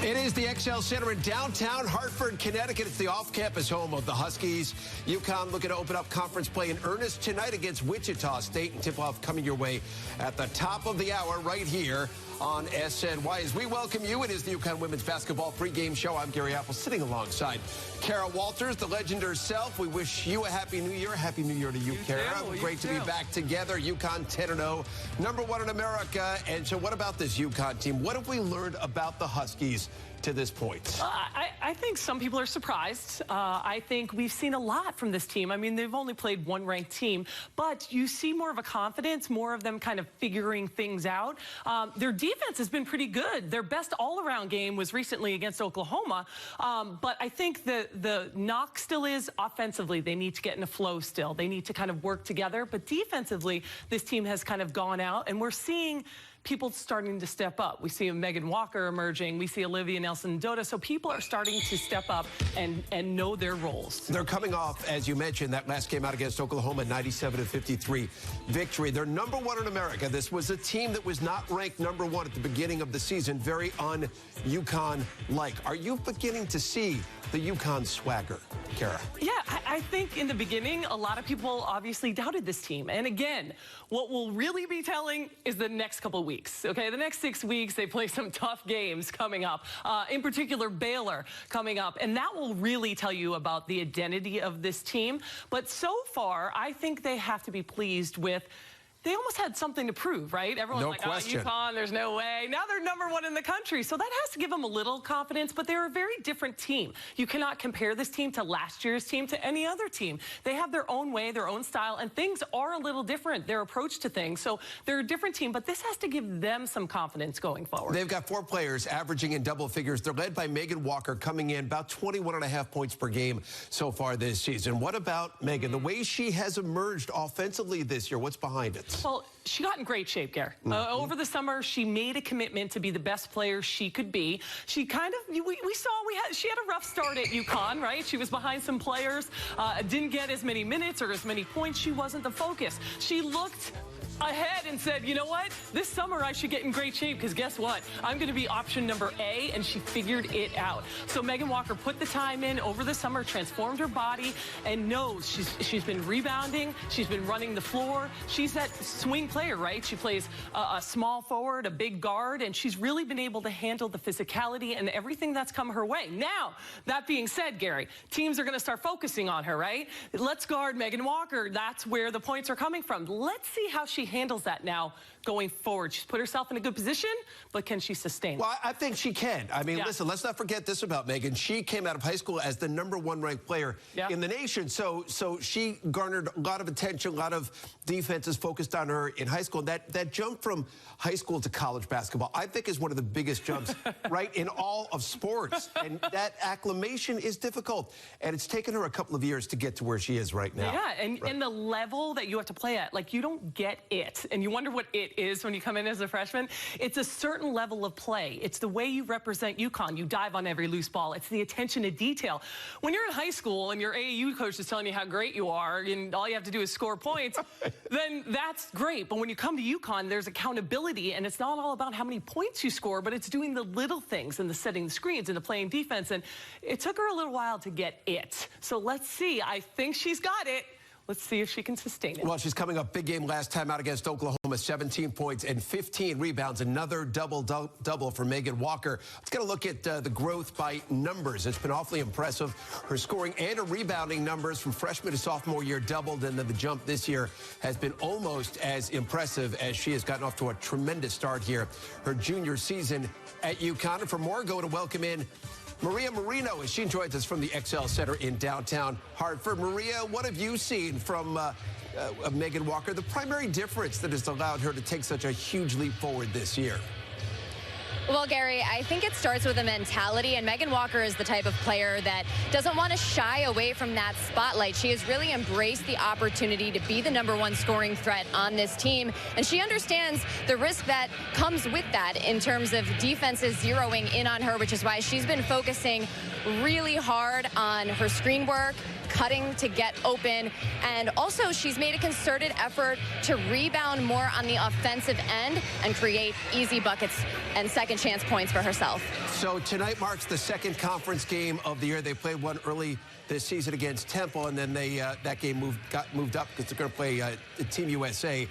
It is the XL Center in downtown Hartford, Connecticut. It's the off-campus home of the Huskies. UConn looking to open up conference play in earnest tonight against Wichita State, and tip-off coming your way at the top of the hour right here on SNY. As we welcome you, it is the UConn women's basketball pregame show. I'm Gary Apple, sitting alongside Kara Walters, the legend herself. We wish you a Happy New Year. Happy New Year to you, Kara. Great to be back together. UConn 10-0, #1 in America. And so what about this UConn team? What have we learned about the Huskies to this point? I think some people are surprised. I think we've seen a lot from this team. I mean, they've only played one ranked team, but you see more of a confidence, more of them kind of figuring things out. Their defense has been pretty good. Their best all-around game was recently against Oklahoma, but I think the knock still is offensively. They need to get in a flow still. They need to kind of work together, but defensively, this team has kind of gone out, and we're seeing people starting to step up. We see Megan Walker emerging. We see Olivia Nelson-Dota. So people are starting to step up and know their roles. They're coming off, as you mentioned, that last game out against Oklahoma, 97-53 victory. They're #1 in America. This was a team that was not ranked #1 at the beginning of the season. Very un-UConn-like. Are you beginning to see the UConn swagger, Kara? Yeah, I think in the beginning, a lot of people obviously doubted this team. And again, what we'll really be telling is the next couple of weeks. Okay, the next 6 weeks, they play some tough games coming up. In particular, Baylor coming up. And that will really tell you about the identity of this team. But so far, I think they have to be pleased with they almost had something to prove, right? Everyone's like, question. Oh, UConn, there's no way. Now they're #1 in the country. So that has to give them a little confidence, but they're a very different team. You cannot compare this team to last year's team, to any other team. They have their own way, their own style, and things are a little different, their approach to things. So they're a different team, but this has to give them some confidence going forward. They've got 4 players averaging in double figures. They're led by Megan Walker, coming in about 21.5 points per game so far this season. What about Megan? The way she has emerged offensively this year, what's behind it? Well, she got in great shape, Gary. Over the summer, she made a commitment to be the best player she could be. She kind of, she had a rough start at UConn, right? She was behind some players, didn't get as many minutes or as many points. She wasn't the focus. She looked ahead and said, you know what? This summer I should get in great shape because guess what? I'm going to be option number A, and she figured it out. So Megan Walker put the time in over the summer, transformed her body, and knows she's been rebounding. She's been running the floor. She's that swing player, right? She plays a small forward, a big guard, and she's really been able to handle the physicality and everything that's come her way. Now, that being said, Gary, teams are going to start focusing on her, right? Let's guard Megan Walker. That's where the points are coming from. Let's see how she handles that now going forward. She's put herself in a good position, but can she sustain? Well, I think she can. I mean, listen, let's not forget this about Megan. She came out of high school as the #1 ranked player in the nation. So she garnered a lot of attention, a lot of defenses focused on her in high school. That jump from high school to college basketball, I think, is one of the biggest jumps, right, in all of sports. And that acclimation is difficult. And it's taken her a couple of years to get to where she is right now. Yeah, and the level that you have to play at, like, you don't get it. And you wonder what it is when you come in as a freshman. It's a certain level of play. It's the way you represent UConn. You dive on every loose ball. It's the attention to detail. When you're in high school and your AAU coach is telling you how great you are and all you have to do is score points, then that's great. But when you come to UConn, there's accountability, and it's not all about how many points you score, but it's doing the little things and the setting the screens and the playing defense. And it took her a little while to get it. So let's see. I think she's got it. Let's see if she can sustain it. Well, she's coming up big game last time out against Oklahoma, 17 points and 15 rebounds. Another double for Megan Walker. Let's get a look at the growth by numbers. It's been awfully impressive. Her scoring and her rebounding numbers from freshman to sophomore year doubled, and then the jump this year has been almost as impressive as she has gotten off to a tremendous start here her junior season at UConn. And for more, go to welcome in Maria Marino as she joins us from the XL Center in downtown Hartford. Maria, what have you seen from Megan Walker, the primary difference that has allowed her to take such a huge leap forward this year? Well, Gary, I think it starts with a mentality, and Megan Walker is the type of player that doesn't want to shy away from that spotlight. She has really embraced the opportunity to be the #1 scoring threat on this team, and she understands the risk that comes with that in terms of defenses zeroing in on her, which is why she's been focusing really hard on her screen work, cutting to get open, and also she's made a concerted effort to rebound more on the offensive end and create easy buckets and second second chance points for herself. So tonight marks the second conference game of the year. They played one early this season against Temple, and then that game got moved up because they're going to play Team USA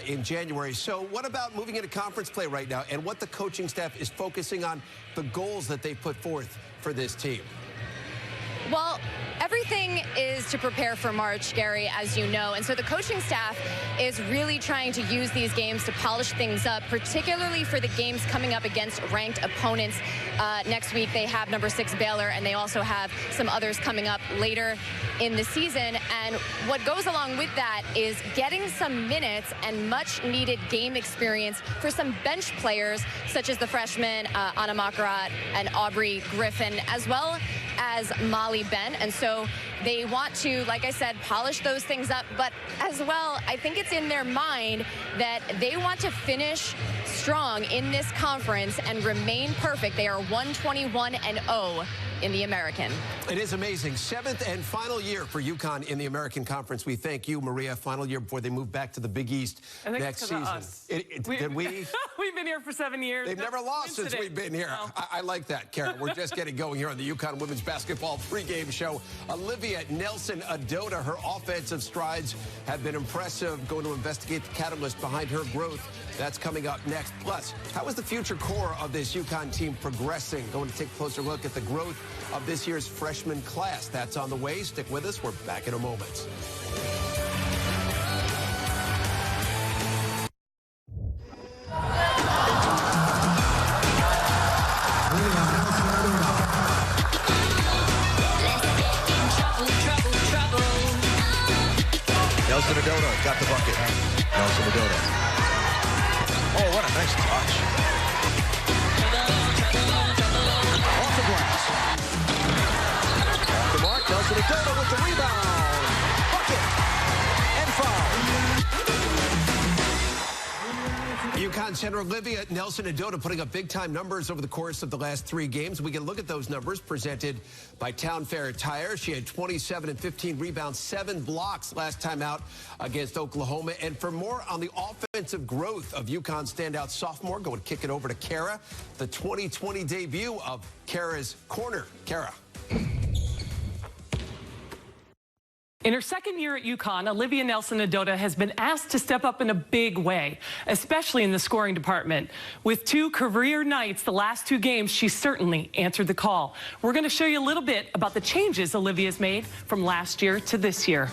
in January. So what about moving into conference play right now, and what the coaching staff is focusing on, the goals that they put forth for this team? Well, everything is to prepare for March, Gary, as you know. And so the coaching staff is really trying to use these games to polish things up, particularly for the games coming up against ranked opponents. Next week, they have number 6 Baylor, and they also have some others coming up later in the season. And what goes along with that is getting some minutes and much-needed game experience for some bench players, such as the freshmen Anna Makarat and Aubrey Griffin, as well as Molly Ben. And so they want to, like I said, polish those things up. But as well, I think it's in their mind that they want to finish strong in this conference and remain perfect. They are 121-0 in the American. It is amazing. 7th and final year for UConn in the American Conference. We thank you, Maria. Final year before they move back to the Big East next season. Did we? We've been here for 7 years. They've never lost since we've been here. No. I like that, Karen. We're just getting going here on the UConn Women's Basketball pregame show. Olivia Nelson-Ododa, her offensive strides have been impressive. Going to investigate the catalyst behind her growth. That's coming up next. Plus, how is the future core of this UConn team progressing? Going to take a closer look at the growth of this year's freshman class. That's on the way. Stick with us. We're back in a moment. Nelson-Ododa got the bucket. Nelson-Ododa. Oh, what a nice touch. Off the glass. Off the mark, Nelson-Ododa with the rebound. Bucket. And foul. UConn center Olivia Nelson-Ododa putting up big-time numbers over the course of the last 3 games. We can look at those numbers presented by Town Fair Tire. She had 27 and 15 rebounds, 7 blocks last time out against Oklahoma. And for more on the offensive growth of UConn standout sophomore, go and kick it over to Kara, the 2020 debut of Kara's Corner. Kara. In her second year at UConn, Olivia Nelson-Ododa has been asked to step up in a big way, especially in the scoring department. With 2 career nights the last 2 games, she certainly answered the call. We're going to show you a little bit about the changes Olivia's made from last year to this year.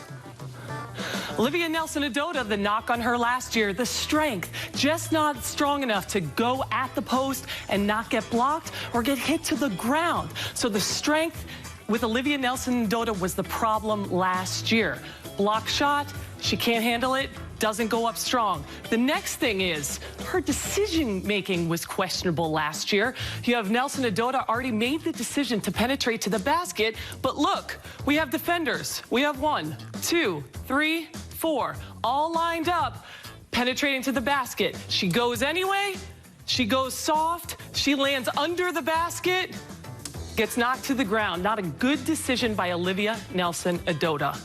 Olivia Nelson-Ododa, the knock on her last year, the strength, just not strong enough to go at the post and not get blocked or get hit to the ground. So the strength with Olivia Nelson-Ododa was the problem last year. Block shot, she can't handle it, doesn't go up strong. The next thing is her decision-making was questionable last year. You have Nelson-Ododa already made the decision to penetrate to the basket, but look, we have defenders. We have 1, 2, 3, 4, all lined up, penetrating to the basket. She goes anyway, she goes soft, she lands under the basket, gets knocked to the ground. Not a good decision by Olivia Nelson-Ododa.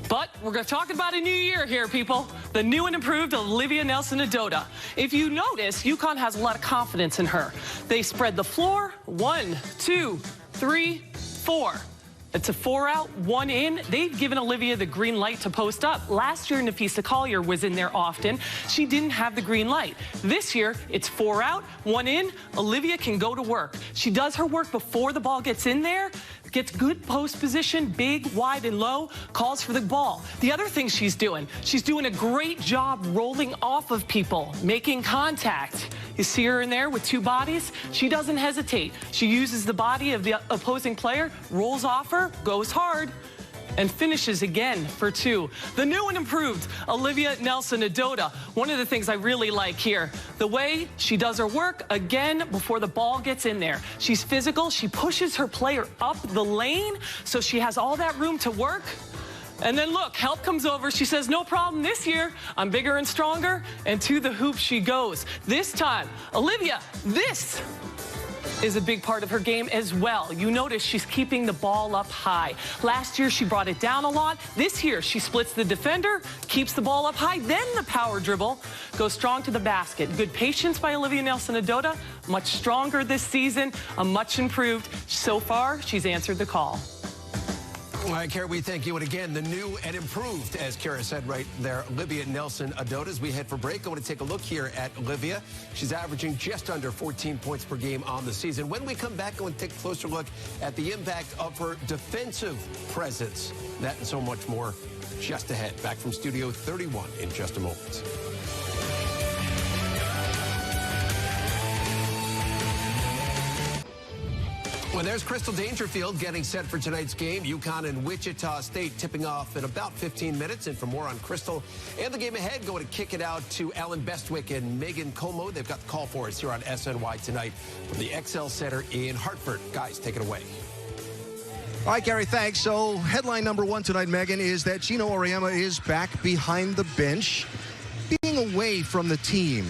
But we're going to talk about a new year here, people. The new and improved Olivia Nelson-Ododa. If you notice, UConn has a lot of confidence in her. They spread the floor. 1, 2, 3, 4. It's a 4 out, 1 in. They've given Olivia the green light to post up. Last year, Nafisa Collier was in there often. She didn't have the green light. This year, it's 4 out, 1 in. Olivia can go to work. She does her work before the ball gets in there, gets good post position, big, wide, and low, calls for the ball. The other thing she's doing a great job rolling off of people, making contact. You see her in there with 2 bodies. She doesn't hesitate. She uses the body of the opposing player, rolls off her, goes hard, and finishes again for 2. The new and improved Olivia Nelson-Ododa. One of the things I really like here, the way she does her work, again, before the ball gets in there. She's physical. She pushes her player up the lane, so she has all that room to work. And then look, help comes over. She says, no problem this year. I'm bigger and stronger. And to the hoop she goes. This time, Olivia, this is a big part of her game as well. You notice she's keeping the ball up high. Last year, she brought it down a lot. This year, she splits the defender, keeps the ball up high, then the power dribble. Go strong to the basket. Good patience by Olivia Nelson-Ododa. Much stronger this season, much improved. So far, she's answered the call. All right, Kara, we thank you. And again, the new and improved, as Kara said right there, Olivia Nelson-Ododa. As we head for break, I want to take a look here at Olivia. She's averaging just under 14 points per game on the season. When we come back, I want to take a closer look at the impact of her defensive presence. That and so much more just ahead. Back from Studio 31 in just a moment. Well, there's Crystal Dangerfield getting set for tonight's game. UConn and Wichita State tipping off in about 15 minutes. And for more on Crystal and the game ahead, going to kick it out to Ellen Bestwick and Megan Como. They've got the call for us here on SNY tonight from the XL Center in Hartford. Guys, take it away. All right, Gary, thanks. So headline number one tonight, Megan, is that Gino Auriemma is back behind the bench, being away from the team.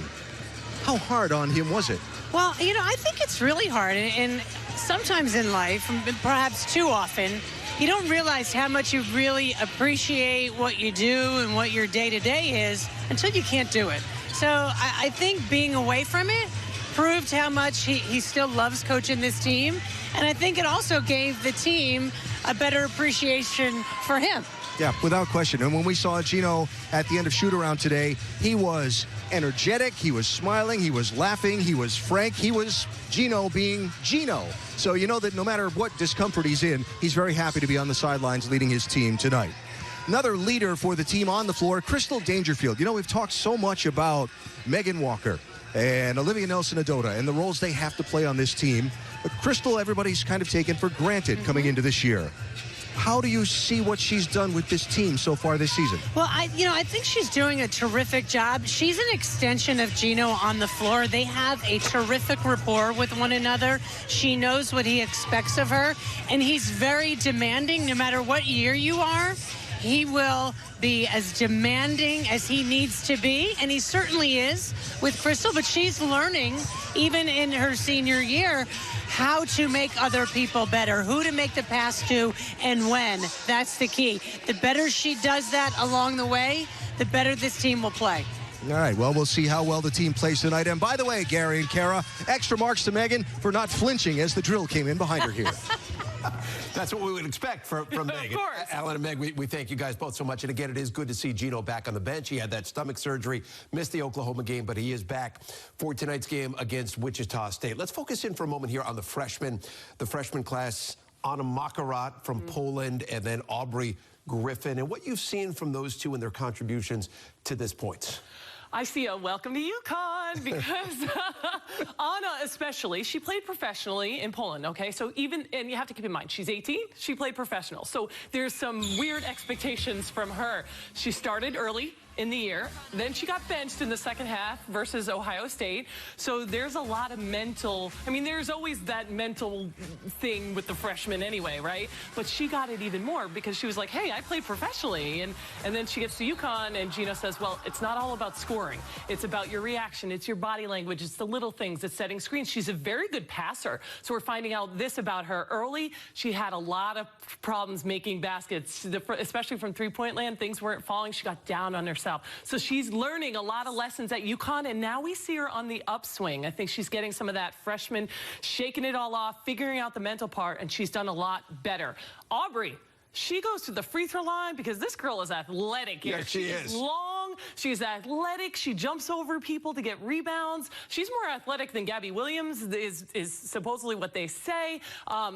How hard on him was it? Well, I think it's really hard. And sometimes in life, perhaps too often, you don't realize how much you really appreciate what you do and what your day-to-day is until you can't do it. So I think being away from it proved how much he still loves coaching this team. And I think it also gave the team a better appreciation for him. Yeah, without question. And when we saw Gino at the end of shoot-around today, he was energetic, he was smiling, he was laughing, he was frank, he was Gino being Gino. So you know that no matter what discomfort he's in, he's very happy to be on the sidelines leading his team tonight. Another leader for the team on the floor, Crystal Dangerfield. You know, we've talked so much about Megan Walker and Olivia Nelson-Ododa and the roles they have to play on this team. But Crystal, everybody's kind of taken for granted coming into this year. How do you see what she's done with this team so far this season? Well, I think she's doing a terrific job. She's an extension of Gino on the floor. They have a terrific rapport with one another. She knows what he expects of her, and he's very demanding. No matter what year you are, he will be as demanding as he needs to be, and he certainly is with Crystal, but she's learning, even in her senior year, how to make other people better, who to make the pass to, and when. That's the key. The better she does that along the way, the better this team will play. All right, well, we'll see how well the team plays tonight. And by the way, Gary and Kara, extra marks to Megan for not flinching as the drill came in behind her here. That's what we would expect from Megan. Of course. Alan and Meg, we thank you guys both so much. And again, it is good to see Gino back on the bench. He had that stomach surgery, missed the Oklahoma game, but he is back for tonight's game against Wichita State. Let's focus in for a moment here on the freshman class, Anna Makarat from Poland, and then Aubrey Griffin, and what you've seen from those two and their contributions to this point. I see a welcome to UConn because Anna especially, she played professionally in Poland, okay? So and you have to keep in mind, she's 18, she played professional. So there's some weird expectations from her. She started early in the year, then she got benched in the second half versus Ohio State. So there's a lot of there's always that mental thing with the freshmen anyway, right? But she got it even more because she was like, hey, I played professionally. And then she gets to UConn and Gino says, well, it's not all about scoring. It's about your reaction. It's your body language. It's the little things. It's setting screens. She's a very good passer. So we're finding out this about her early. She had a lot of problems making baskets, especially from three-point land. Things weren't falling. She got down on herself. So she's learning a lot of lessons at UConn, and now we see her on the upswing. I think she's getting some of that freshman, shaking it all off, figuring out the mental part, and she's done a lot better. Aubrey, she goes to the free throw line because this girl is athletic here. Yeah, she is. Long, she's athletic, she jumps over people to get rebounds. She's more athletic than Gabby Williams, is supposedly what they say.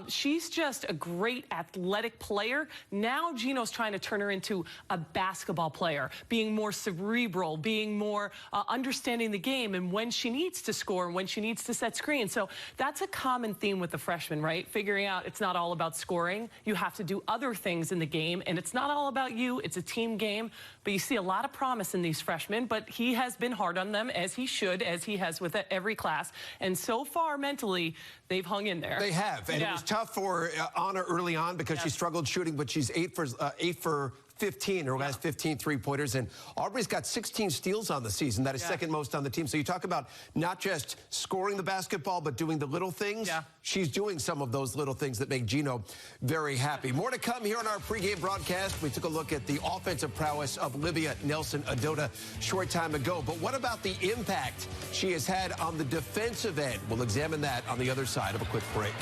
She's just a great athletic player. Now Gino's trying to turn her into a basketball player, being more cerebral, being more understanding the game and when she needs to score and when she needs to set screens. So that's a common theme with the freshmen, right? Figuring out it's not all about scoring. You have to do other things in the game, and it's not all about you. It's a team game, but you see a lot of promise in these freshmen, but he has been hard on them, as he should, as he has with every class. And so far, mentally, they've hung in there. They have, and it was tough for Anna early on because she struggled shooting, but she's 8 for 15, her last 15 three-pointers. And Aubrey's got 16 steals on the season. That is second most on the team. So you talk about not just scoring the basketball, but doing the little things. Yeah. She's doing some of those little things that make Gino very happy. More to come here on our pregame broadcast. We took a look at the offensive prowess of Olivia Nelson-Ododa short time ago. But what about the impact she has had on the defensive end? We'll examine that on the other side of a quick break.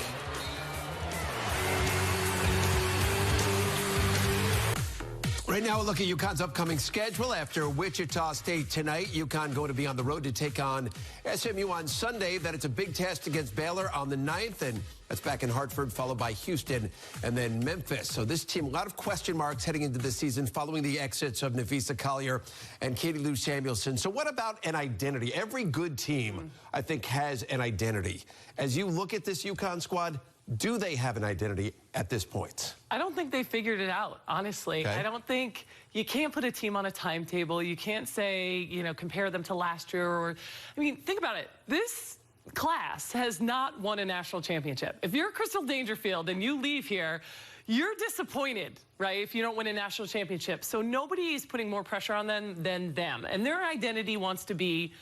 Right now, we'll look at UConn's upcoming schedule. After Wichita State tonight, UConn going to be on the road to take on SMU on Sunday. Then it's a big test against Baylor on the 9th, and that's back in Hartford, followed by Houston and then Memphis. So this team, a lot of question marks heading into this season following the exits of Nafisa Collier and Katie Lou Samuelson. So what about an identity? Every good team, I think, has an identity. As you look at this UConn squad, do they have an identity at this point? I don't think they figured it out, honestly. Okay. I don't think you can't put a team on a timetable. You can't say, you know, compare them to last year. Or, I mean, think about it. This class has not won a national championship. If you're Crystal Dangerfield and you leave here, you're disappointed, right, if you don't win a national championship. So nobody is putting more pressure on them than them. And their identity wants to be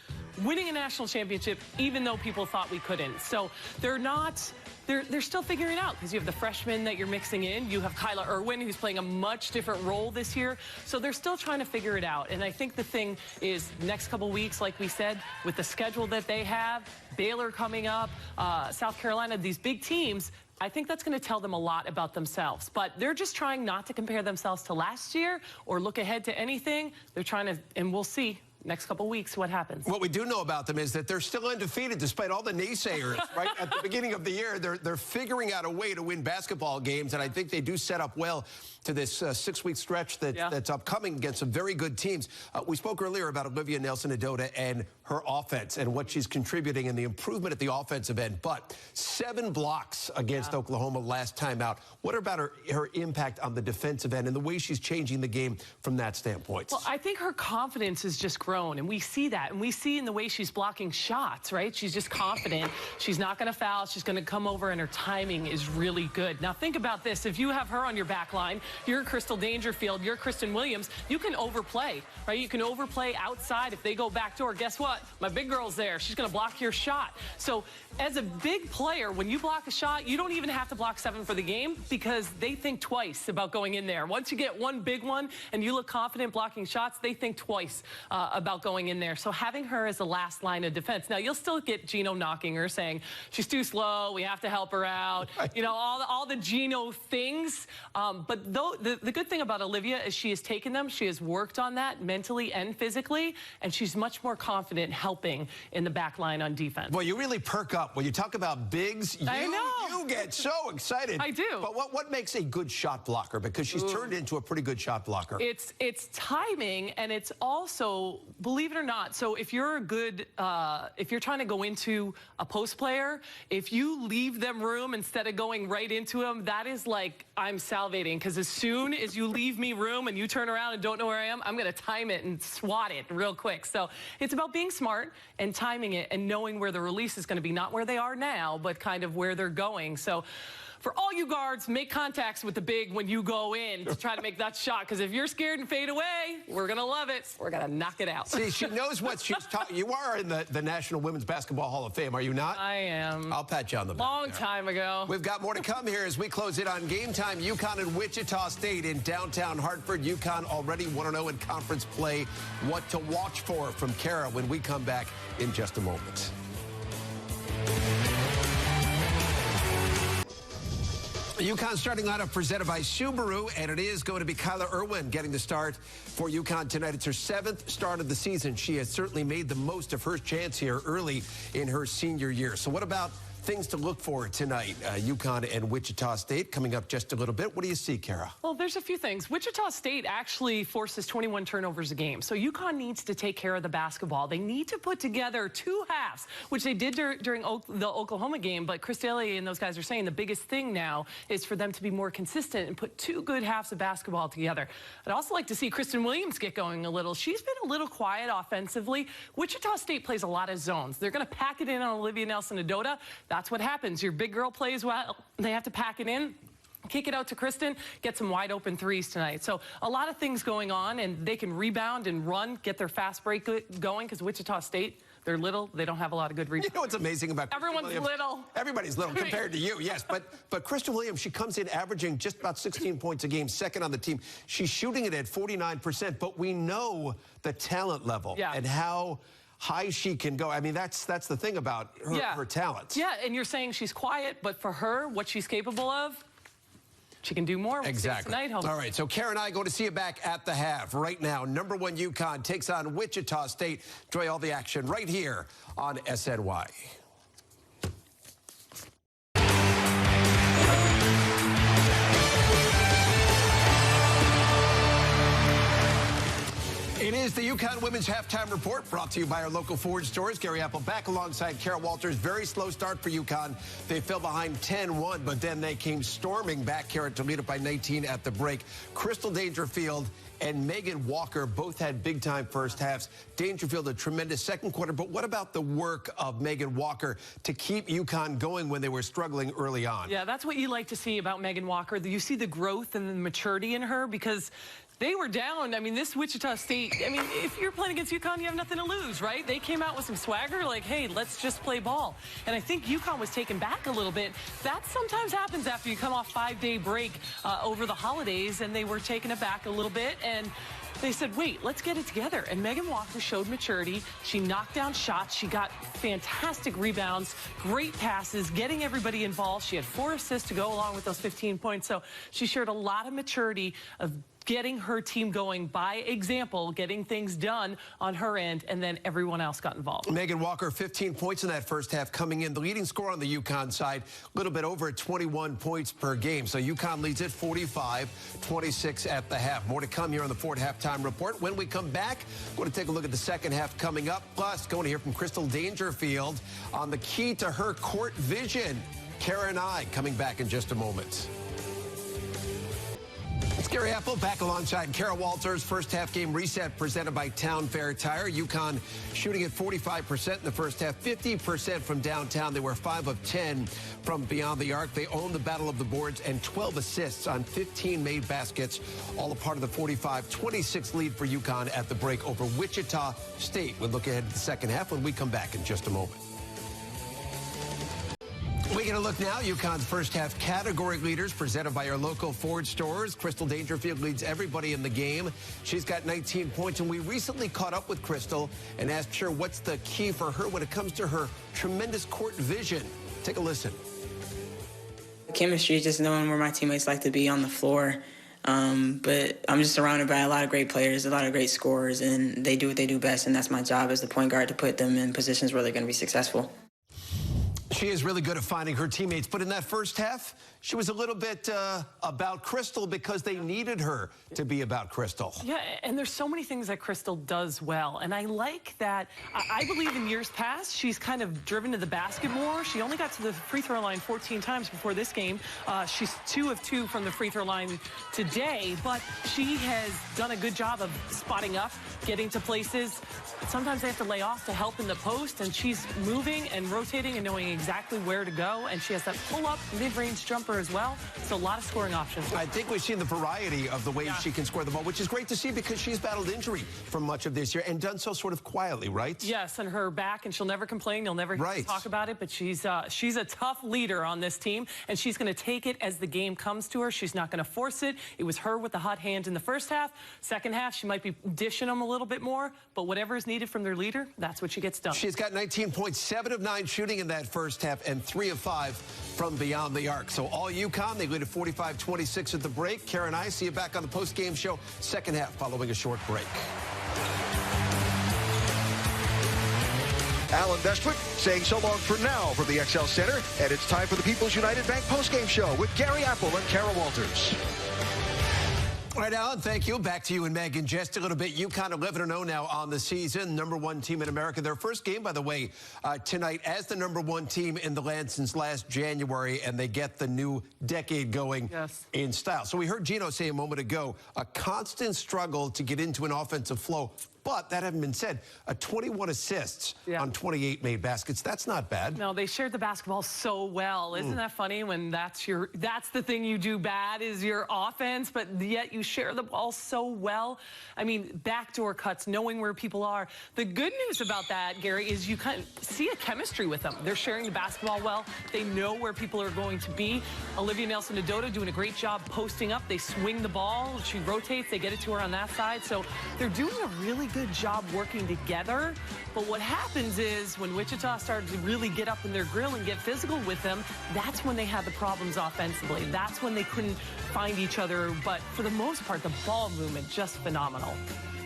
winning a national championship, even though people thought we couldn't. So they're not... They're still figuring it out because you have the freshmen that you're mixing in. You have Kyla Irwin, who's playing a much different role this year. So they're still trying to figure it out. And I think the thing is next couple weeks, like we said, with the schedule that they have, Baylor coming up, South Carolina, these big teams, I think that's going to tell them a lot about themselves. But they're just trying not to compare themselves to last year or look ahead to anything. They're trying to, and we'll see next couple weeks what happens. What we do know about them is that they're still undefeated despite all the naysayers, right? At the beginning of the year, they're figuring out a way to win basketball games, and I think they do set up well to this 6-week stretch that's upcoming against some very good teams. We spoke earlier about Olivia Nelson-Ododa and her offense and what she's contributing and the improvement at the offensive end, but 7 blocks against Oklahoma last time out. What about her impact on the defensive end and the way she's changing the game from that standpoint? Well, I think her confidence has just grown, and we see that, and we see in the way she's blocking shots, right? She's just confident. She's not going to foul. She's going to come over, and her timing is really good. Now, think about this. If you have her on your back line, you're Crystal Dangerfield, you're Kristen Williams, you can overplay, right? You can overplay outside. If they go backdoor, guess what? My big girl's there. She's going to block your shot. So as a big player, when you block a shot, you don't even have to block 7 for the game because they think twice about going in there. Once you get one big one and you look confident blocking shots, they think twice about going in there. So having her as the last line of defense. Now, you'll still get Gino knocking her, saying she's too slow, we have to help her out, you know, all the Gino things. But the good thing about Olivia is she has taken them, she has worked on that mentally and physically, and she's much more confident helping in the back line on defense. Well, you really perk up. When you talk about bigs, I know. you get so excited. I do. But what makes a good shot blocker? Because she's turned into a pretty good shot blocker. It's timing, and it's also, believe it or not, so if you're a good, if you're trying to go into a post player, if you leave them room instead of going right into them, that is like, I'm salivating, because as soon as you leave me room and you turn around and don't know where I am, I'm going to time it and swat it real quick. So it's about being smart and timing it and knowing where the release is going to be, not where they are now, but kind of where they're going. So for all you guards, make contacts with the big when you go in to try to make that shot, because if you're scared and fade away, we're going to love it. We're going to knock it out. See, she knows what she's talking. You are in the National Women's Basketball Hall of Fame, are you not? I am. I'll pat you on the back. Long time ago. We've got more to come here as we close in on Game Time. UConn and Wichita State in downtown Hartford. UConn already 1-0 in conference play. What to watch for from Kara when we come back in just a moment. UConn starting lineup presented by Subaru, and it is going to be Kyla Irwin getting the start for UConn tonight. It's her 7th start of the season. She has certainly made the most of her chance here early in her senior year. So what about things to look for tonight? UConn and Wichita State coming up just a little bit. What do you see, Kara? Well, there's a few things. Wichita State actually forces 21 turnovers a game. So UConn needs to take care of the basketball. They need to put together 2 halves, which they did during the Oklahoma game. But Chris Daly and those guys are saying the biggest thing now is for them to be more consistent and put 2 good halves of basketball together. I'd also like to see Kristen Williams get going a little. She's been a little quiet offensively. Wichita State plays a lot of zones. They're going to pack it in on Olivia Nelson-Ododa. That's what happens. Your big girl plays well. They have to pack it in. kick it out to Kristen, get some wide open threes tonight. So a lot of things going on, and they can rebound and run, get their fast break going, because Wichita State, they're little. They don't have a lot of good rebounds. You know what's amazing about everyone's little. Everybody's little compared to you, yes. But Kristen Williams, she comes in averaging just about 16 points a game, second on the team. She's shooting it at 49%, but we know the talent level and how high she can go. I mean, that's the thing about her talent. Yeah, and you're saying she's quiet, but for her, what she's capable of, she can do more. Exactly. Tonight, all right, so Karen and I go to see you back at the half. Right now, number 1 UConn takes on Wichita State. Enjoy all the action right here on SNY. It is the UConn Women's Halftime Report, brought to you by our local Ford stores. Gary Apple back alongside Carol Walters. Very slow start for UConn. They fell behind 10-1, but then they came storming back here to lead up by 19 at the break. Crystal Dangerfield and Megan Walker both had big-time first halves. Dangerfield, a tremendous second quarter. But what about the work of Megan Walker to keep UConn going when they were struggling early on? Yeah, that's what you like to see about Megan Walker. You see the growth and the maturity in her, because they were down. I mean, this Wichita State, I mean, if you're playing against UConn, you have nothing to lose, right? They came out with some swagger, like, hey, let's just play ball. And I think UConn was taken back a little bit. That sometimes happens after you come off 5-day break over the holidays, and they were taken aback a little bit. And they said, wait, let's get it together. And Megan Walker showed maturity. She knocked down shots. She got fantastic rebounds, great passes, getting everybody involved. She had 4 assists to go along with those 15 points. So she showed a lot of maturity of getting her team going by example, getting things done on her end, and then everyone else got involved. Megan Walker, 15 points in that first half coming in. The leading scorer on the UConn side, a little bit over 21 points per game. So UConn leads at 45-26 at the half. More to come here on the Ford Halftime Report. When we come back, we're going to take a look at the second half coming up. Plus, going to hear from Crystal Dangerfield on the key to her court vision. Kara and I coming back in just a moment. It's Gary Apple back alongside Carol Walters. First half game reset presented by Town Fair Tire. UConn shooting at 45% in the first half, 50% from downtown. They were 5 of 10 from beyond the arc. They own the battle of the boards and 12 assists on 15 made baskets, all a part of the 45-26 lead for UConn at the break over Wichita State. We'll look ahead to the second half when we come back in just a moment. We're going to look now. UConn's first half category leaders presented by our local Ford stores. Crystal Dangerfield leads everybody in the game. She's got 19 points, and we recently caught up with Crystal and asked her what's the key for her when it comes to her tremendous court vision. Take a listen. Chemistry, just knowing where my teammates like to be on the floor. But I'm just surrounded by a lot of great players, a lot of great scorers, and they do what they do best, and that's my job as the point guard, to put them in positions where they're going to be successful. She is really good at finding her teammates, but in that first half, she was a little bit about Crystal because they needed her to be about Crystal. Yeah, and there's so many things that Crystal does well, and I like that. I believe in years past, she's kind of driven to the basket more. She only got to the free throw line 14 times before this game. She's 2 of 2 from the free throw line today, but she has done a good job of spotting up, getting to places. Sometimes they have to lay off to help in the post, and she's moving and rotating and knowing exactly where to go, and she has that pull-up mid-range jumper as well. So a lot of scoring options. I think we've seen the variety of the ways she can score the ball, which is great to see because she's battled injury for much of this year and done so sort of quietly, right? Yes, and her back, and she'll never complain. You'll never talk about it, but she's a tough leader on this team, and she's going to take it as the game comes to her. She's not going to force it. It was her with the hot hand in the first half. Second half, she might be dishing them a little bit more, but whatever is needed from their leader, that's what she gets done. She's got 19 points, 7 of 9 shooting in that first half, and 3 of 5 from beyond the arc. So all UConn, they lead at 45-26 at the break. Karen and I see you back on the post-game show, second half, following a short break. Alan Bestwick saying so long for now from the XL Center, and it's time for the People's United Bank post-game show with Gary Apple and Carol Walters. All right, Alan, thank you. Back to you and Meg in just a little bit. UConn 11-0 now on the season, #1 team in America. Their first game, by the way, tonight as the #1 team in the land since last January, and they get the new decade going in style. So we heard Gino say a moment ago, a constant struggle to get into an offensive flow. But that having been said, 21 assists on 28 made baskets. That's not bad. No, they shared the basketball so well. Isn't that funny when that's the thing you do bad is your offense, but yet you share the ball so well. I mean, backdoor cuts, knowing where people are. The good news about that, Gary, is you kind of see a chemistry with them. They're sharing the basketball well. They know where people are going to be. Olivia Nelson-Ododa doing a great job posting up. They swing the ball. She rotates. They get it to her on that side. So they're doing a really good job working together. But what happens is when Wichita started to really get up in their grill and get physical with them, that's when they had the problems offensively. That's when they couldn't find each other. But for the most part, the ball movement, just phenomenal.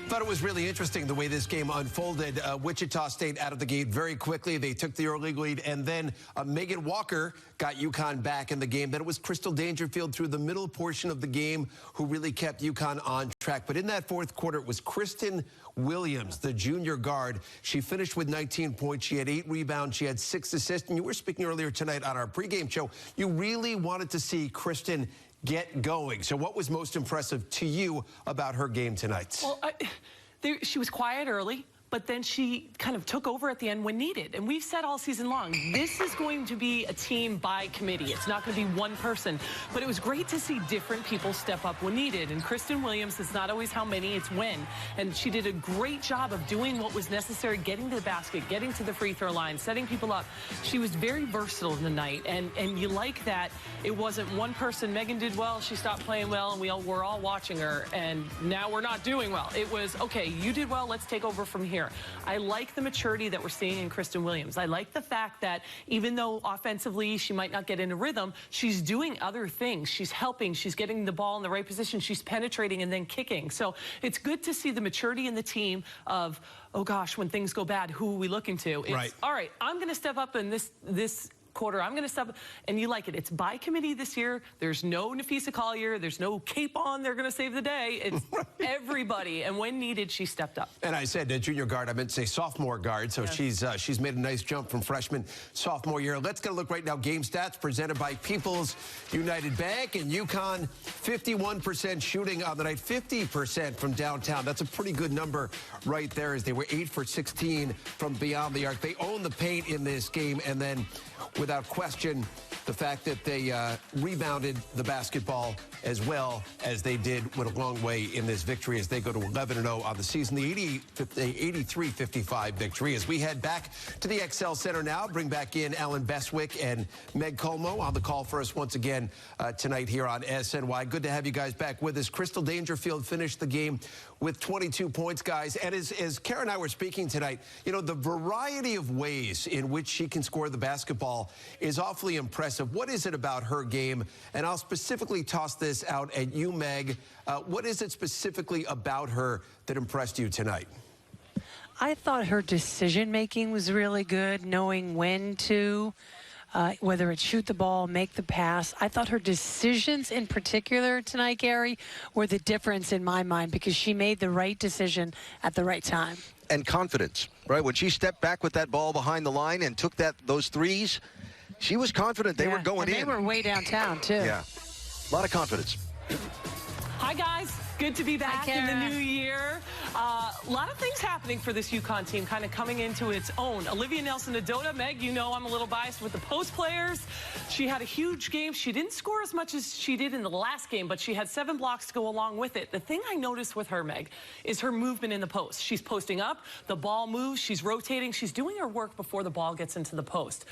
Thought it was really interesting the way this game unfolded. Wichita State out of the gate very quickly. They took the early lead, and then Megan Walker got UConn back in the game. Then it was Crystal Dangerfield through the middle portion of the game who really kept UConn on track. But in that fourth quarter, it was Kristen Williams, the junior guard. She finished with 19 points. She had 8 rebounds. She had 6 assists. And you were speaking earlier tonight on our pregame show. You really wanted to see Kristen get going. So what was most impressive to you about her game tonight? Well, she was quiet early, but then she kind of took over at the end when needed. And we've said all season long, this is going to be a team by committee. It's not going to be one person. But it was great to see different people step up when needed. And Kristen Williams, it's not always how many, it's when. And she did a great job of doing what was necessary, getting to the basket, getting to the free throw line, setting people up. She was very versatile in the night. And you like that it wasn't one person. Megan did well, she stopped playing well, and we're all watching her. And now we're not doing well. It was, okay, you did well, let's take over from here. I like the maturity that we're seeing in Kristen Williams. I like the fact that even though offensively she might not get into rhythm, she's doing other things. She's helping. She's getting the ball in the right position. She's penetrating and then kicking. So it's good to see the maturity in the team of, oh gosh, when things go bad, who are we looking to? It's, all right, I'm going to step up in this quarter. I'm going to step, and you like it. It's by committee this year. There's no Nafisa Collier. There's no cape on. They're going to save the day. It's everybody, and when needed, she stepped up. And I said junior guard. I meant to say sophomore guard. So she's made a nice jump from freshman sophomore year. Let's get a look right now. Game stats presented by People's United Bank, and UConn 51% shooting on the night, 50% from downtown. That's a pretty good number right there, as they were 8 for 16 from beyond the arc. They own the paint in this game, and then without question, the fact that they rebounded the basketball as well as they did went a long way in this victory as they go to 11-0 on the season. The 83-55 victory. As we head back to the XL Center now, bring back in Alan Beswick and Meg Colmo on the call for us once again tonight here on SNY. Good to have you guys back with us. Crystal Dangerfield finished the game with 22 points, guys. And as Kara and I were speaking tonight, you know, the variety of ways in which she can score the basketball is awfully impressive. What is it about her game? And I'll specifically toss this out at you, Meg. What is it specifically about her that impressed you tonight? I thought her decision-making was really good, knowing when to, whether it's shoot the ball, make the pass. I thought her decisions in particular tonight, Gary, were the difference in my mind because she made the right decision at the right time. And confidence, right? When she stepped back with that ball behind the line and took those threes, she was confident they were going in. They were way downtown, too. Yeah, a lot of confidence. Hi, guys. Good to be back in the new year. A lot of things happening for this UConn team, kind of coming into its own. Olivia Nelson-Ododa, Meg, you know I'm a little biased with the post players. She had a huge game. She didn't score as much as she did in the last game, but she had 7 blocks to go along with it. The thing I noticed with her, Meg, is her movement in the post. She's posting up, the ball moves, she's rotating, she's doing her work before the ball gets into the post.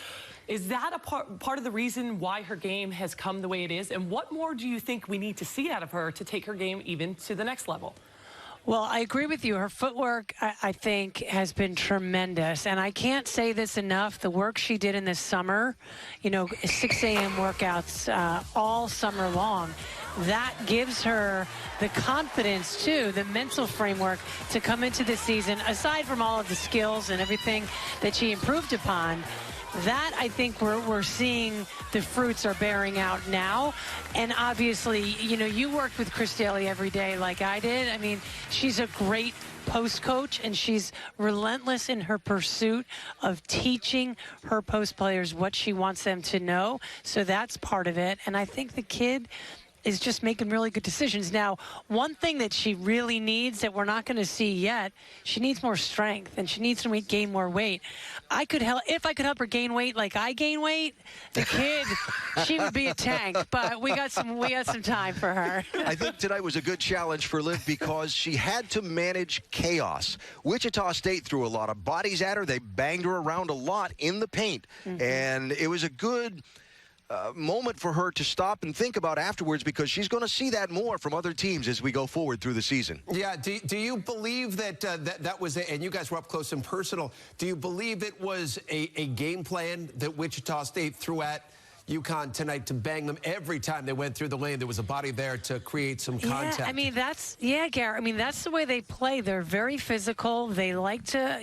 Is that a part of the reason why her game has come the way it is? And what more do you think we need to see out of her to take her game even to the next level? Well, I agree with you. Her footwork, I think, has been tremendous. And I can't say this enough. The work she did in the summer, you know, 6 a.m. workouts all summer long, that gives her the confidence, too, the mental framework to come into the season, aside from all of the skills and everything that she improved upon. That, I think, we're seeing the fruits are bearing out now. And obviously, you know, you worked with Chris Daly every day like I did. I mean, she's a great post coach, and she's relentless in her pursuit of teaching her post players what she wants them to know. So that's part of it. And I think the kid is just making really good decisions. Now, one thing that she really needs that we're not going to see yet, she needs more strength, and she needs to gain more weight. If I could help her gain weight like I gain weight, the kid, she would be a tank. But we got some time for her. I think tonight was a good challenge for Liv because she had to manage chaos. Wichita State threw a lot of bodies at her. They banged her around a lot in the paint. And it was a good moment for her to stop and think about afterwards, because she's going to see that more from other teams as we go forward through the season. Yeah, do you believe that that was, and you guys were up close and personal, do you believe it was a game plan that Wichita State threw at UConn tonight to bang them every time they went through the lane? There was a body there to create some contact. Yeah, I mean, Gary. I mean, that's the way they play. They're very physical. They like to,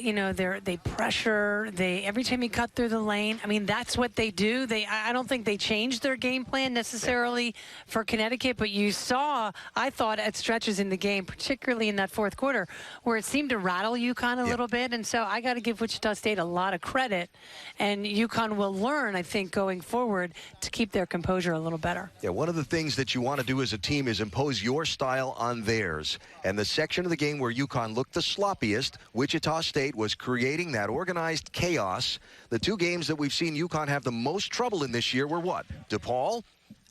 they pressure. Every time you cut through the lane, I mean, that's what they do. I don't think they changed their game plan necessarily for Connecticut, but you saw, I thought, at stretches in the game, particularly in that fourth quarter, where it seemed to rattle UConn a little bit. And so I got to give Wichita State a lot of credit, and UConn will learn, I think, going forward, to keep their composure a little better. Yeah, one of the things that you want to do as a team is impose your style on theirs. And the section of the game where UConn looked the sloppiest, Wichita State was creating that organized chaos. The two games that we've seen UConn have the most trouble in this year were what? DePaul,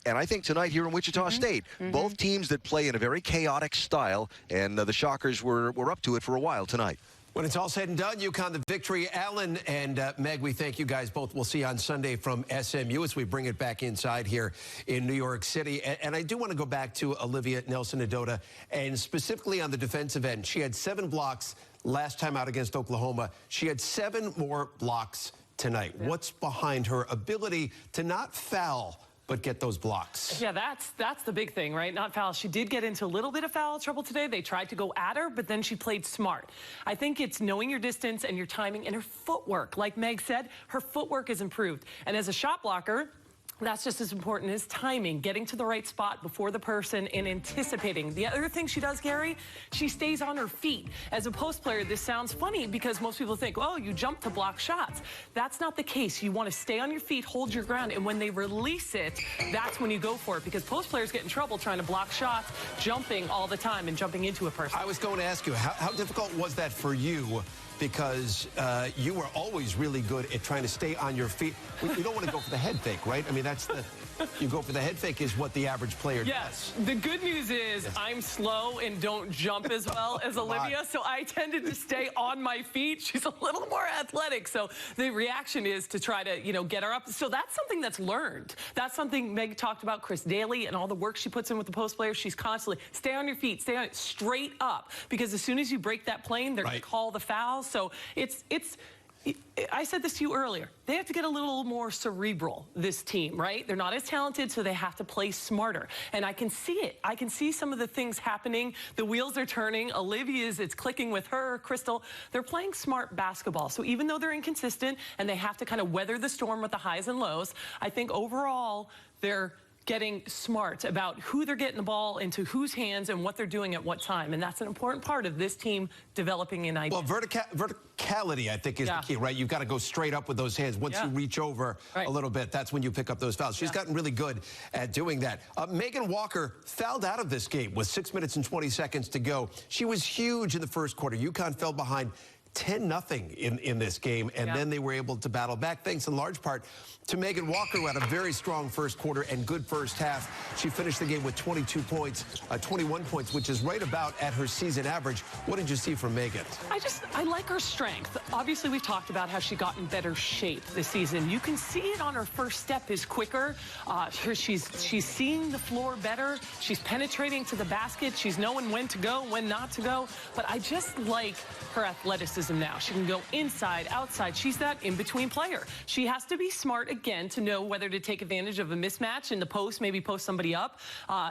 and I think tonight here in Wichita State. Both teams that play in a very chaotic style, and the Shockers were up to it for a while tonight. When it's all said and done, UConn the victory. Alan and Meg, we thank you guys both. We'll see you on Sunday from SMU as we bring it back inside here in New York City. And I do want to go back to Olivia Nelson-Ododa, and specifically on the defensive end. She had 7 blocks last time out against Oklahoma. She had 7 more blocks tonight. Yeah. What's behind her ability to not foul but get those blocks? Yeah, that's the big thing, right? Not foul. She did get into a little bit of foul trouble today. They tried to go at her, but then she played smart. I think it's knowing your distance and your timing and her footwork. Like Meg said, her footwork is improved. And as a shot blocker, that's just as important as timing, getting to the right spot before the person and anticipating. The other thing she does, Gary, she stays on her feet. As a post player, this sounds funny because most people think, oh, you jump to block shots. That's not the case. You want to stay on your feet, hold your ground, and when they release it, that's when you go for it, because post players get in trouble trying to block shots, jumping all the time and jumping into a person. I was going to ask you, how difficult was that for you? Because you were always really good at trying to stay on your feet. You don't want to go for the head fake, right? I mean, that's you go for the head fake is what the average player does. The good news is I'm slow and don't jump as well as Olivia, so I tended to stay on my feet. She's a little more athletic, so the reaction is to try to, get her up. So that's something that's learned. That's something Meg talked about, Chris Daly, and all the work she puts in with the post players. She's constantly, stay on your feet, stay on it, straight up, because as soon as you break that plane, they're going to call the foul. So I said this to you earlier. They have to get a little more cerebral, this team, right? They're not as talented, so they have to play smarter. And I can see it. I can see some of the things happening. The wheels are turning. Olivia's, it's clicking with her. Crystal, they're playing smart basketball. So even though they're inconsistent and they have to kind of weather the storm with the highs and lows, I think overall they're getting smart about who they're getting the ball into whose hands and what they're doing at what time. And that's an important part of this team developing an idea. Well, verticality, I think, is the key, right? You've got to go straight up with those hands. Once you reach over a little bit, that's when you pick up those fouls. She's gotten really good at doing that. Megan Walker fouled out of this game with 6 minutes and 20 seconds to go. She was huge in the first quarter. UConn fell behind 10-0 in this game, and then they were able to battle back, thanks in large part to Megan Walker, who had a very strong first quarter and good first half. She finished the game with 22 points, 21 points, which is right about at her season average. What did you see from Megan? I like her strength. Obviously, we've talked about how she got in better shape this season. You can see it on her first step is quicker. She's seeing the floor better. She's penetrating to the basket. She's knowing when to go, when not to go. But I just like her athleticism now. She can go inside, outside. She's that in-between player. She has to be smart again to know whether to take advantage of a mismatch in the post, maybe post somebody up.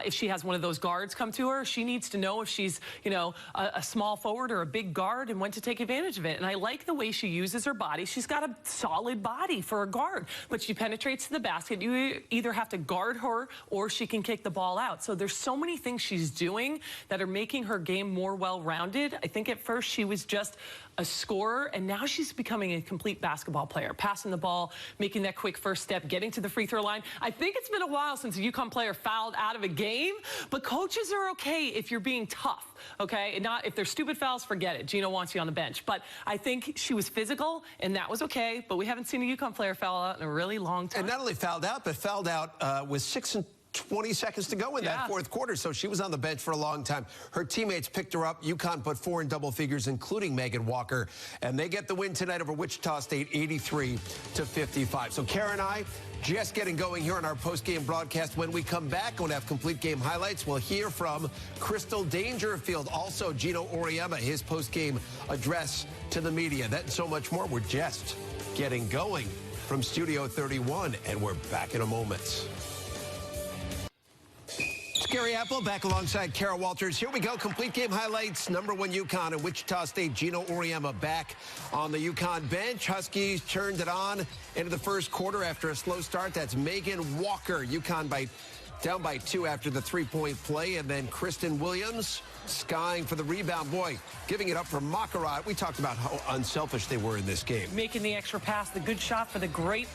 If she has one of those guards come to her, she needs to know if she's, a small forward or a big guard and when to take advantage of it. And I like the the way she uses her body. She's got a solid body for a guard, but she penetrates to the basket. You either have to guard her or she can kick the ball out. So there's so many things she's doing that are making her game more well-rounded. I think at first she was just a scorer, and now she's becoming a complete basketball player, passing the ball, making that quick first step, getting to the free throw line. I think it's been a while since a UConn player fouled out of a game, but coaches are okay if you're being tough, okay? And not if they're stupid fouls, forget it. Gino wants you on the bench. But I think she was physical, and that was okay, but we haven't seen a UConn player foul out in a really long time. And not only fouled out, but fouled out with 20 seconds to go in that fourth quarter, so she was on the bench for a long time. Her teammates picked her up. UConn put 4 in double figures, including Megan Walker, and they get the win tonight over Wichita State, 83-55. So Kara and I just getting going here on our post-game broadcast. When we come back, we'll have complete game highlights. We'll hear from Crystal Dangerfield, also Gino Auriemma, his post-game address to the media. That and so much more. We're just getting going from Studio 31, and we're back in a moment. Gary Apple back alongside Kara Walters. Here we go. Complete game highlights. Number 1 UConn and Wichita State. Gino Auriemma back on the UConn bench. Huskies turned it on into the first quarter after a slow start. That's Megan Walker. UConn down by 2 after the 3-point play. And then Kristen Williams skying for the rebound. Boy, giving it up for Makarat. We talked about how unselfish they were in this game. Making the extra pass, the good shot for the great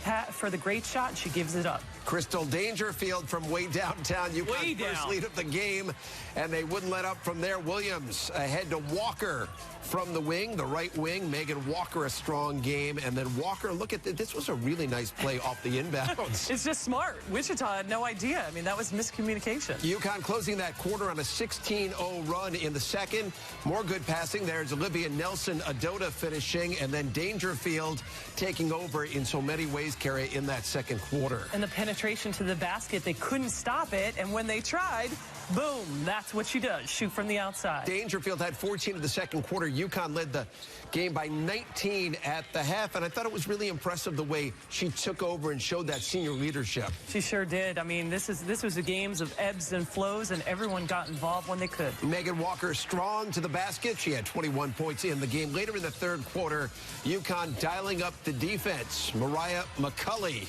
shot, and she gives it up. Crystal Dangerfield from way downtown. UConn first lead of the game, and they wouldn't let up from there. Williams ahead to Walker from the wing, the right wing. Megan Walker, a strong game. And then Walker, look at this. Was a really nice play off the inbounds. It's just smart. Wichita had no idea. I mean, that was miscommunication. UConn closing that quarter on a 16-0 run in the second. More good passing. There's Olivia Nelson-Adota finishing, and then Dangerfield taking over in so many ways, Carrie, in that second quarter. And the penetration to the basket, they couldn't stop it, and when they tried, boom, that's what she does, shoot from the outside. Dangerfield had 14 in the second quarter. UConn led the game by 19 at the half, and I thought it was really impressive the way she took over and showed that senior leadership. She sure did. I mean, this was a games of ebbs and flows, and everyone got involved when they could. Megan Walker strong to the basket. She had 21 points in the game. Later in the third quarter, UConn dialing up the defense. Mariah McCulley.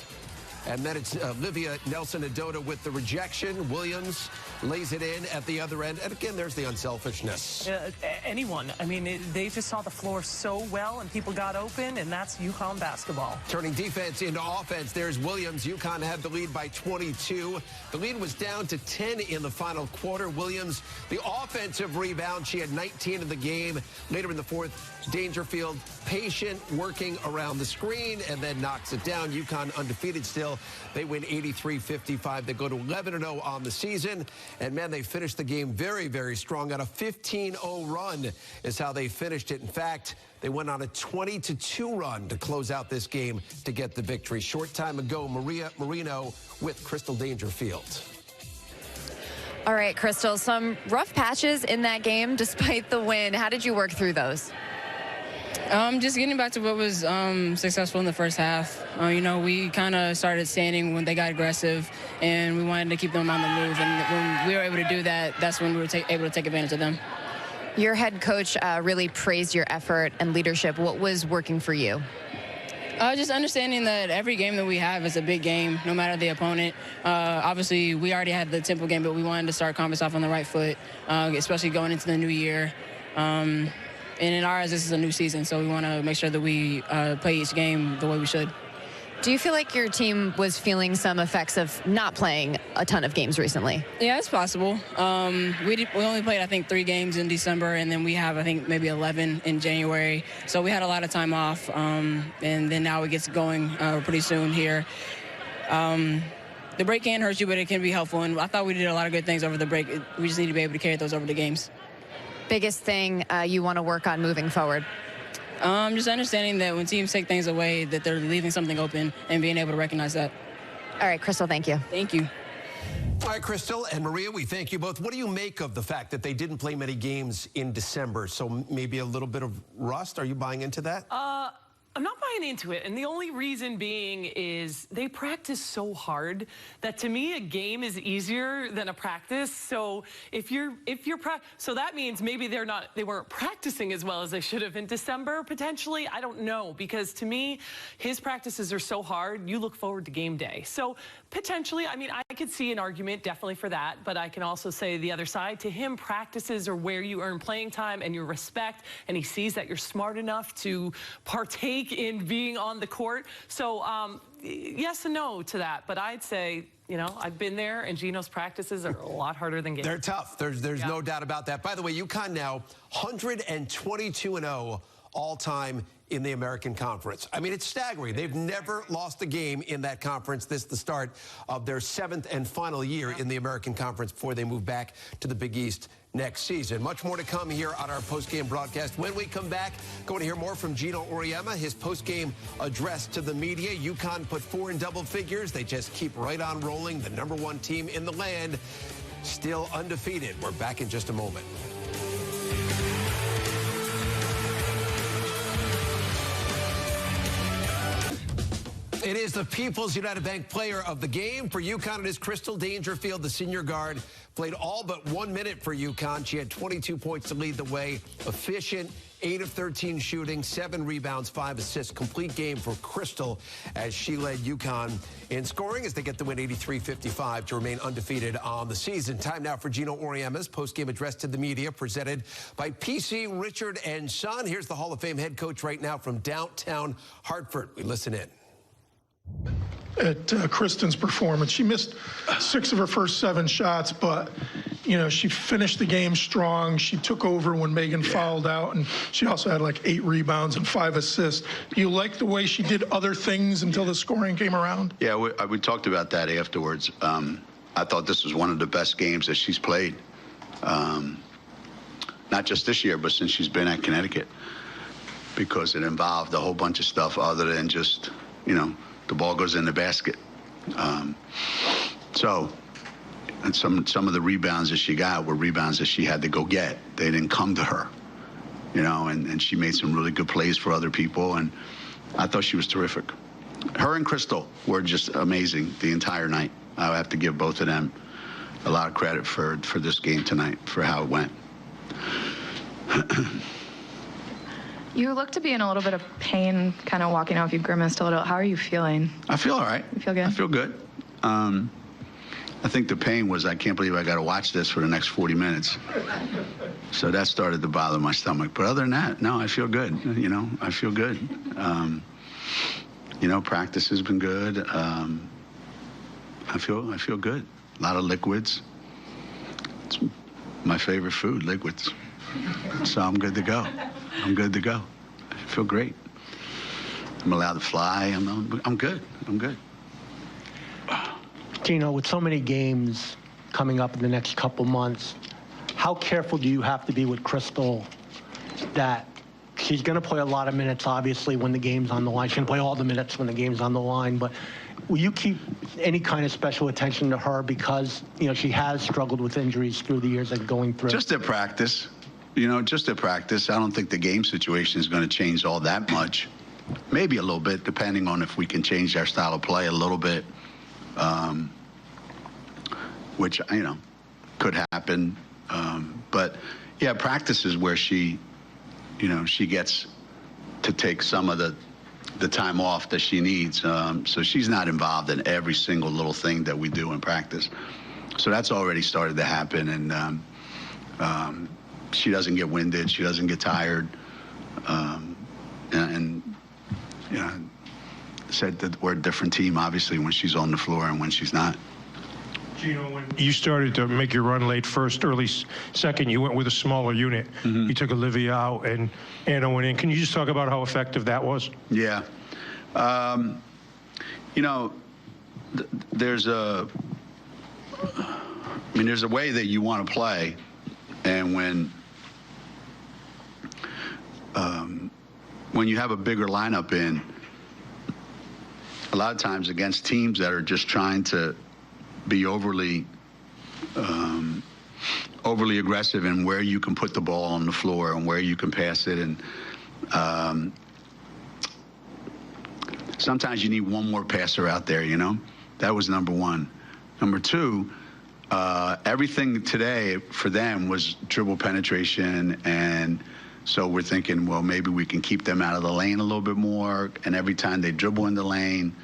And then it's Olivia Nelson-Adota with the rejection. Williams lays it in at the other end. And again, there's the unselfishness. Anyone. I mean, they just saw the floor so well, and people got open, and that's UConn basketball. Turning defense into offense, there's Williams. UConn had the lead by 22. The lead was down to 10 in the final quarter. Williams, the offensive rebound. She had 19 in the game. Later in the fourth, Dangerfield patient, working around the screen, and then knocks it down. UConn undefeated still. They win 83-55. They go to 11-0 on the season. And, man, they finished the game very, very strong. On a 15-0 run is how they finished it. In fact, they went on a 20-2 run to close out this game to get the victory. Short time ago, Maria Marino with Crystal Dangerfield. All right, Crystal, some rough patches in that game despite the win. How did you work through those? Just getting back to what was successful in the first half. You know, we kind of started standing when they got aggressive, and we wanted to keep them on the move. And when we were able to do that, that's when we were able to take advantage of them. Your head coach really praised your effort and leadership. What was working for you? Just understanding that every game that we have is a big game, no matter the opponent. Obviously, we already had the Temple game, but we wanted to start conference off on the right foot, especially going into the new year. And in ours, this is a new season, so we want to make sure that we play each game the way we should. Do you feel like your team was feeling some effects of not playing a ton of games recently? Yeah, it's possible. We only played, I think, 3 games in December, and then we have, I think, maybe 11 in January. So we had a lot of time off, and then now it gets going pretty soon here. The break can hurt you, but it can be helpful, and I thought we did a lot of good things over the break. We just need to be able to carry those over the games. Biggest thing you want to work on moving forward? Just understanding that when teams take things away, that they're leaving something open and being able to recognize that. All right, Crystal, thank you. Thank you. All right, Crystal and Maria, we thank you both. What do you make of the fact that they didn't play many games in December? So maybe a little bit of rust. Are you buying into that? I'm not buying into it, and the only reason being is they practice so hard that to me a game is easier than a practice. So so that means maybe they weren't practicing as well as they should have in December potentially. I don't know, because to me his practices are so hard. You look forward to game day. So potentially, I mean, I could see an argument definitely for that, but I can also say the other side. To him, practices are where you earn playing time and your respect, and he sees that you're smart enough to partake in being on the court. So yes and no to that, but I'd say, you know, I've been there, and Gino's practices are a lot harder than games. They're tough. There's no doubt about that. By the way, UConn now 122-0 all-time in the American Conference. I mean, it's staggering. They've never lost a game in that conference. This is the start of their 7th and final year in the American Conference before they move back to the Big East next season. Much more to come here on our post-game broadcast. When we come back, going to hear more from Gino Auriemma, his post-game address to the media. UConn put 4 in double figures. They just keep right on rolling. The #1 team in the land, still undefeated. We're back in just a moment. It is the People's United Bank player of the game. For UConn, it is Crystal Dangerfield, the senior guard. Played all but 1 minute for UConn. She had 22 points to lead the way. Efficient, 8 of 13 shooting, 7 rebounds, 5 assists. Complete game for Crystal as she led UConn in scoring as they get the win 83-55 to remain undefeated on the season. Time now for Gino Auriemma's post-game address to the media, presented by PC Richard & Son. Here's the Hall of Fame head coach right now from downtown Hartford. We listen in. At Kristen's performance, she missed 6 of her first 7 shots, but you know, she finished the game strong. She took over when Megan fouled out, and she also had like 8 rebounds and 5 assists. Do you like the way she did other things until the scoring came around? Yeah, we talked about that afterwards. I thought this was one of the best games that she's played, not just this year, but since she's been at Connecticut, because it involved a whole bunch of stuff other than just, you know, the ball goes in the basket. And some of the rebounds that she got were rebounds that she had to go get. They didn't come to her, you know, and she made some really good plays for other people, and I thought she was terrific. Her and Crystal were just amazing the entire night. I have to give both of them a lot of credit for this game tonight, for how it went. You look to be in a little bit of pain, kind of walking off. You grimaced a little. How are you feeling? I feel all right. You feel good? I feel good. I think the pain was, I can't believe I got to watch this for the next 40 minutes. So that started to bother my stomach. But other than that, no, I feel good. You know, I feel good. You know, practice has been good. I feel good. A lot of liquids. It's my favorite food, liquids. So I'm good to go. I'm good to go. I feel great. I'm allowed to fly. I'm good. I'm good. Gino, with so many games coming up in the next couple months, how careful do you have to be with Crystal that she's going to play a lot of minutes, obviously, when the game's on the line? She's going to play all the minutes when the game's on the line, but will you keep any kind of special attention to her because, you know, she has struggled with injuries through the years and going through? Just at practice. You know, just at practice. I don't think the game situation is going to change all that much. Maybe a little bit, depending on if we can change our style of play a little bit, which, you know, could happen. But, yeah, practice is where she, you know, she gets to take some of the time off that she needs. So she's not involved in every single little thing that we do in practice. So that's already started to happen. And she doesn't get winded. She doesn't get tired. And you know, said that we're a different team, obviously, when she's on the floor and when she's not. Gino, when you started to make your run late first, early second, you went with a smaller unit. You took Olivia out and Anna went in. Can you just talk about how effective that was? Yeah. You know, there's a way that you want to play, and when you have a bigger lineup in, a lot of times against teams that are just trying to be overly aggressive in where you can put the ball on the floor and where you can pass it, and sometimes you need one more passer out there, you know? That was number one. Number two, everything today for them was dribble penetration, and so we're thinking, well, maybe we can keep them out of the lane a little bit more, and every time they dribble in the lane,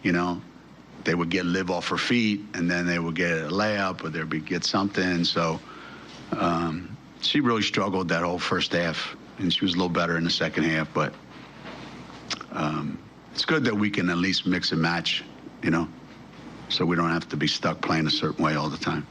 you know, they would live off her feet, and then they would get a layup, or they'd get something. So she really struggled that whole first half, and she was a little better in the second half, but it's good that we can at least mix and match, you know, so we don't have to be stuck playing a certain way all the time.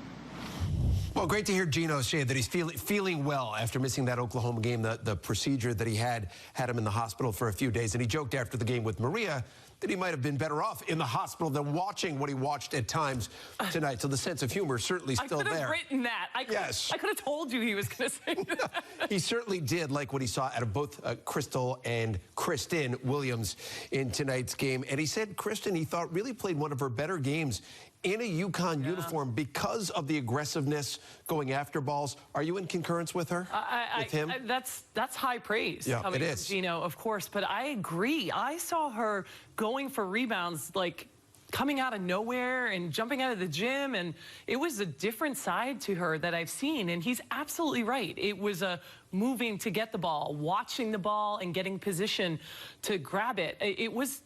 Well, great to hear Gino say that he's feeling well after missing that Oklahoma game. The procedure that he had him in the hospital for a few days, and he joked after the game with Maria that he might have been better off in the hospital than watching what he watched at times tonight. So the sense of humor certainly still there. I could have written that. I could have told you he was going to say that. He certainly did like what he saw out of both Crystal and Kristen Williams in tonight's game. And he said Kristen, he thought, really played one of her better games in a UConn uniform because of the aggressiveness going after balls. Are you in concurrence with her? With him? That's high praise coming from Gino, of course. But I agree. I saw her going for rebounds, like coming out of nowhere and jumping out of the gym, and it was a different side to her that I've seen. And he's absolutely right. It was a moving to get the ball, watching the ball, and getting position to grab it. It was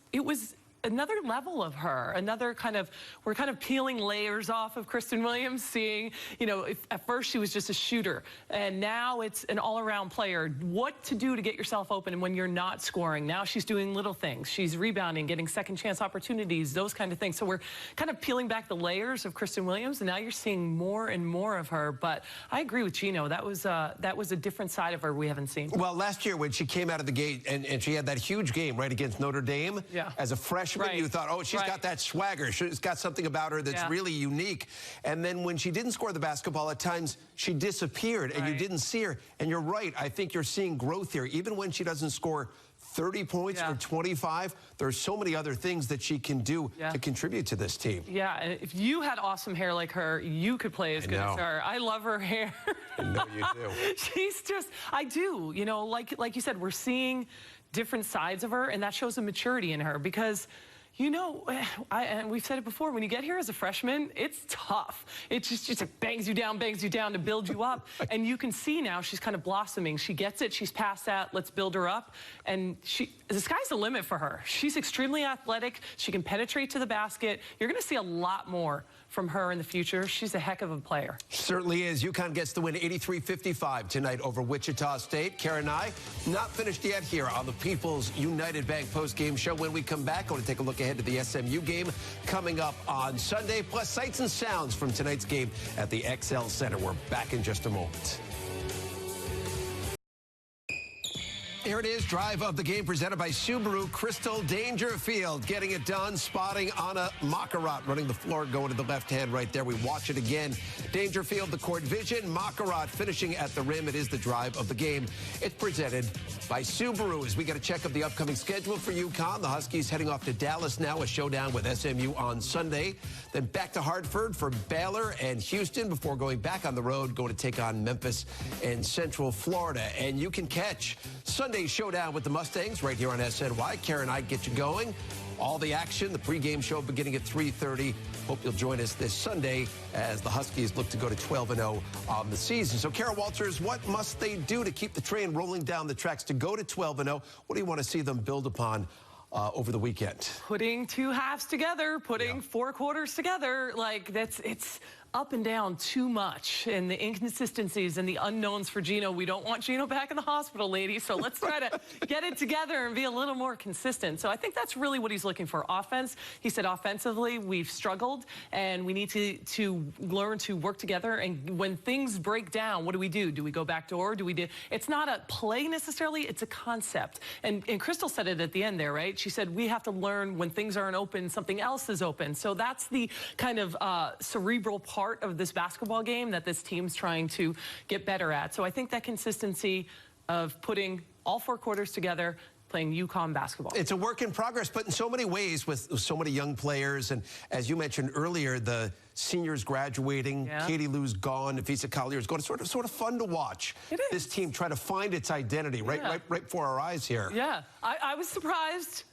another level of her, another kind of, we're kind of peeling layers off of Kristen Williams, seeing, you know, at first she was just a shooter, and now it's an all-around player. What to do to get yourself open and when you're not scoring. Now she's doing little things. She's rebounding, getting second chance opportunities, those kind of things. So we're kind of peeling back the layers of Kristen Williams, and now you're seeing more and more of her. But I agree with Gino. That was a different side of her we haven't seen. Well, last year when she came out of the gate and she had that huge game, right, against Notre Dame, as a freshman, you thought, oh, she's got that swagger. She's got something about her that's really unique. And then when she didn't score the basketball, at times she disappeared and you didn't see her. And you're right. I think you're seeing growth here. Even when she doesn't score 30 points or 25, there's so many other things that she can do to contribute to this team. Yeah, and if you had awesome hair like her, you could play as good as her. I love her hair. I know you do. She's just, I do. You know, like you said, we're seeing different sides of her, and that shows a maturity in her because, you know, and we've said it before, when you get here as a freshman, it's tough. It just bangs you down to build you up. And you can see now she's kind of blossoming. She gets it. She's past that. Let's build her up. And the sky's the limit for her. She's extremely athletic. She can penetrate to the basket. You're going to see a lot more from her in the future. She's a heck of a player. Certainly is. UConn gets the win 83-55 tonight over Wichita State. Karen and I not finished yet here on the People's United Bank post-game show. When we come back, I want to take a look ahead to the SMU game coming up on Sunday, plus sights and sounds from tonight's game at the XL Center. We're back in just a moment. Here it is, drive of the game presented by Subaru. Crystal Dangerfield getting it done, spotting Anna Makarat, running the floor, going to the left hand right there. We watch it again. Dangerfield, the court vision. Makarat finishing at the rim. It is the drive of the game. It's presented by Subaru. As we get a check of the upcoming schedule for UConn, the Huskies heading off to Dallas now, a showdown with SMU on Sunday. Then back to Hartford for Baylor and Houston before going back on the road, going to take on Memphis and Central Florida. And you can catch Sunday showdown with the Mustangs right here on SNY. Karen and I get you going. All the action, the pregame show beginning at 3:30. Hope you'll join us this Sunday as the Huskies look to go to 12-0 on the season. So, Kara Walters, what must they do to keep the train rolling down the tracks to go to 12-0? What do you want to see them build upon over the weekend? Putting two halves together, putting four quarters together, like it's up and down too much, and the inconsistencies and the unknowns for Gino. We don't want Gino back in the hospital, ladies, so let's try to get it together and be a little more consistent. So I think that's really what he's looking for. Offense, he said offensively, we've struggled, and we need to learn to work together, and when things break down, what do? Do we go back door? It's not a play necessarily, it's a concept. And Crystal said it at the end there, right? She said, we have to learn when things aren't open, something else is open. So that's the kind of cerebral part of this basketball game that this team's trying to get better at. So I think that consistency of putting all four quarters together, playing UConn basketball. It's a work in progress, but in so many ways with so many young players. And as you mentioned earlier, the seniors graduating, Katie Lou's gone, Nafisa Collier's gone. It's sort of fun to watch this team try to find its identity right before our eyes here. Yeah, I was surprised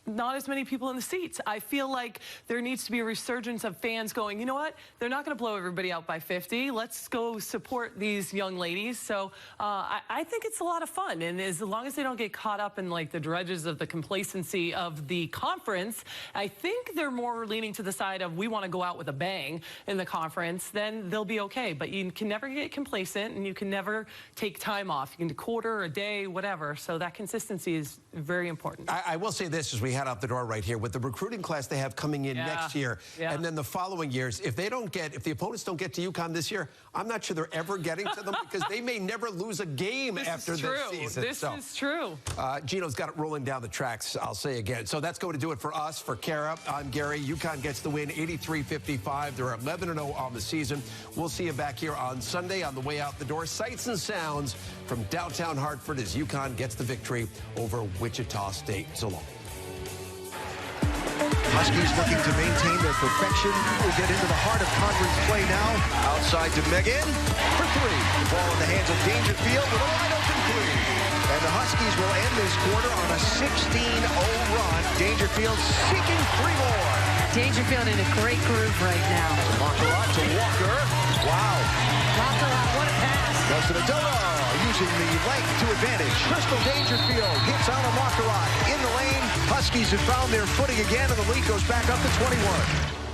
not as many people in the seats. I feel like there needs to be a resurgence of fans going, you know what? They're not going to blow everybody out by 50. Let's go support these young ladies. So I think it's a lot of fun. And as long as they don't get caught up in like the dredges of the complacency of the conference, I think they're more leaning to the side of we want to go out with a bang in the conference, then they'll be okay. But you can never get complacent, and you can never take time off. You can do a quarter, a day, whatever. So that consistency is very important. I will say this as we head out the door right here. With the recruiting class they have coming in next year, and then the following years, if the opponents don't get to UConn this year, I'm not sure they're ever getting to them because they may never lose a game after this season. This is true. Gino's got it rolling down the tracks, I'll say again. So that's going to do it for us. For Kara, I'm Gary. UConn gets the win, 83-55. They're 11-0 on the season. We'll see you back here on Sunday on the way out the door. Sights and sounds from downtown Hartford as UConn gets the victory over Wichita State. So long. Huskies looking to maintain their perfection. We'll get into the heart of conference play now. Outside to Megan for three. The ball in the hands of Dangerfield with a wide open three. And the Huskies will end this quarter on a 16-0 run. Dangerfield seeking three more. Dangerfield in a great groove right now. Monterat to Walker. Wow. Monterat, what a pass. Justin Adola using the length to advantage. Crystal Dangerfield hits on a Monterat in the lane. Huskies have found their footing again, and the lead goes back up to 21.